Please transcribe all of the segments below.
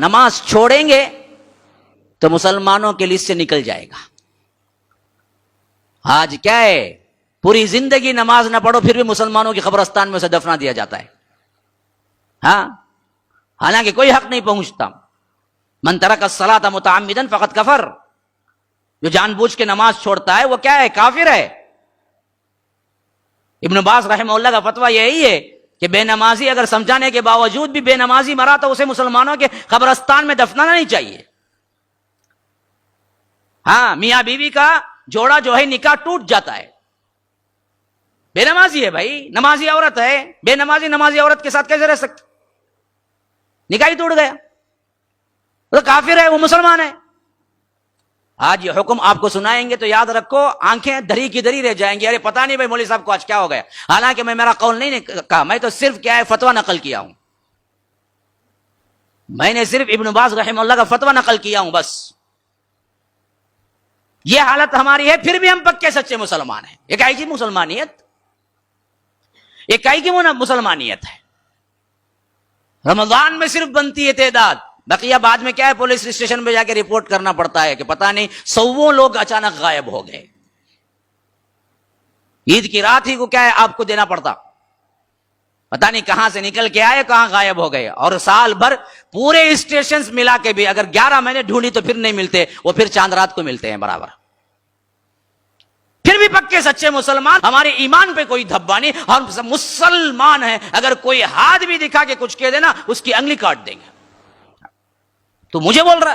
نماز چھوڑیں گے تو مسلمانوں کے لسٹ سے نکل جائے گا. آج کیا ہے، پوری زندگی نماز نہ پڑھو پھر بھی مسلمانوں کی قبرستان میں اسے دفنا دیا جاتا ہے. ہاں، حالانکہ کوئی حق نہیں پہنچتا. من ترک الصلاۃ متعمدا فقد کفر، جو جان بوجھ کے نماز چھوڑتا ہے وہ کیا ہے، کافر ہے. ابن باز رحمہ اللہ کا فتویٰ یہی ہے کہ بے نمازی اگر سمجھانے کے باوجود بھی بے نمازی مرا تو اسے مسلمانوں کے قبرستان میں دفنانا نہیں چاہیے. ہاں، میاں بیوی کا جوڑا جو ہے نکاح ٹوٹ جاتا ہے، بے نمازی ہے بھائی، نمازی عورت ہے، بے نمازی نمازی عورت کے ساتھ کیسے رہ سکتے؟ نکاح ہی ٹوٹ گیا، وہ کافر ہے، وہ مسلمان ہے. آج یہ حکم آپ کو سنائیں گے تو یاد رکھو، آنکھیں دھری کی دھری رہ جائیں گی. ارے پتہ نہیں بھائی مولوی صاحب کو آج کیا ہو گیا. حالانکہ میں میرا قول نہیں کہا، میں تو صرف کیا ہے فتویٰ نقل کیا ہوں. میں نے صرف ابن باز رحمہ اللہ کا فتویٰ نقل کیا ہوں بس. یہ حالت ہماری ہے، پھر بھی ہم پکے سچے مسلمان ہیں. یہ کائی کی مسلمانیت، یہ کائی کی مسلمانیت ہے. رمضان میں صرف بنتی ہے تعداد، بقیہ بعد میں کیا ہے پولیس اسٹیشن پہ جا کے رپورٹ کرنا پڑتا ہے کہ پتہ نہیں سووں لوگ اچانک غائب ہو گئے. عید کی رات ہی کو کیا ہے آپ کو دینا پڑتا، پتہ نہیں کہاں سے نکل کے آئے کہاں غائب ہو گئے. اور سال بھر پورے اسٹیشنز ملا کے بھی اگر 11 مہینے ڈھونڈی تو پھر نہیں ملتے، وہ پھر چاند رات کو ملتے ہیں برابر. پھر بھی پکے سچے مسلمان، ہمارے ایمان پہ کوئی دھبا نہیں. ہم مسلمان ہیں، اگر کوئی ہاتھ بھی دکھا کے کچھ کہہ دینا اس کی انگلی کاٹ دیں گے. تو مجھے بول رہا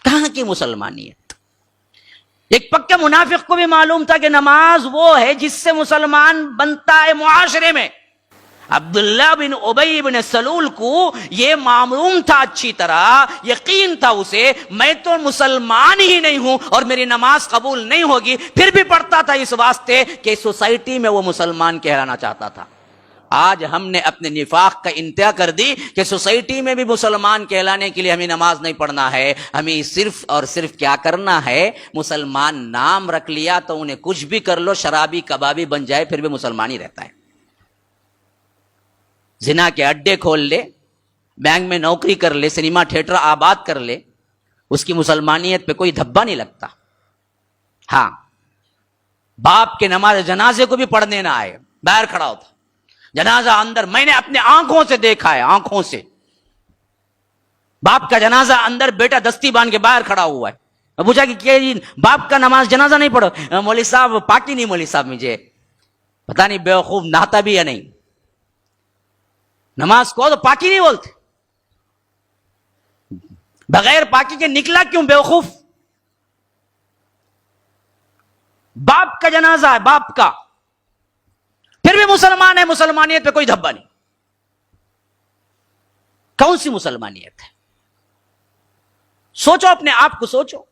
کہاں کی مسلمانیت؟ ایک پکے منافق کو بھی معلوم تھا کہ نماز وہ ہے جس سے مسلمان بنتا ہے معاشرے میں. عبداللہ بن ابی بن سلول کو یہ معلوم تھا اچھی طرح، یقین تھا اسے، میں تو مسلمان ہی نہیں ہوں اور میری نماز قبول نہیں ہوگی، پھر بھی پڑھتا تھا اس واسطے کہ سوسائٹی میں وہ مسلمان کہلانا چاہتا تھا. آج ہم نے اپنے نفاق کا انتہا کر دی کہ سوسائٹی میں بھی مسلمان کہلانے کے لیے ہمیں نماز نہیں پڑھنا ہے. ہمیں صرف اور صرف کیا کرنا ہے، مسلمان نام رکھ لیا تو انہیں کچھ بھی کر لو، شرابی کبابی بن جائے پھر بھی مسلمان ہی رہتا ہے. زنا کے اڈے کھول لے، بینک میں نوکری کر لے، سنیما تھیٹر آباد کر لے، اس کی مسلمانیت پہ کوئی دھبا نہیں لگتا. ہاں، باپ کے نماز جنازے کو بھی پڑھنے نہ آئے، باہر کھڑا ہوتا جنازہ اندر. میں نے اپنے آنکھوں سے دیکھا ہے، آنکھوں سے. باپ کا جنازہ اندر، بیٹا دستی باندھ کے باہر کھڑا ہوا ہے. میں پوچھا کہ کیا باپ کا نماز جنازہ نہیں پڑھو؟ مولوی صاحب پاکی نہیں، مولوی صاحب مجھے پتہ نہیں بیوقوف نہاتا بھی یا نہیں. نماز کو تو پاکی نہیں بولتے، بغیر پاکی کے نکلا کیوں بیوقوف؟ باپ کا جنازہ ہے، باپ کا، پھر بھی مسلمان ہے، مسلمانیت پہ کوئی دھبا نہیں. کون سی مسلمانیت ہے؟ سوچو، اپنے آپ کو سوچو.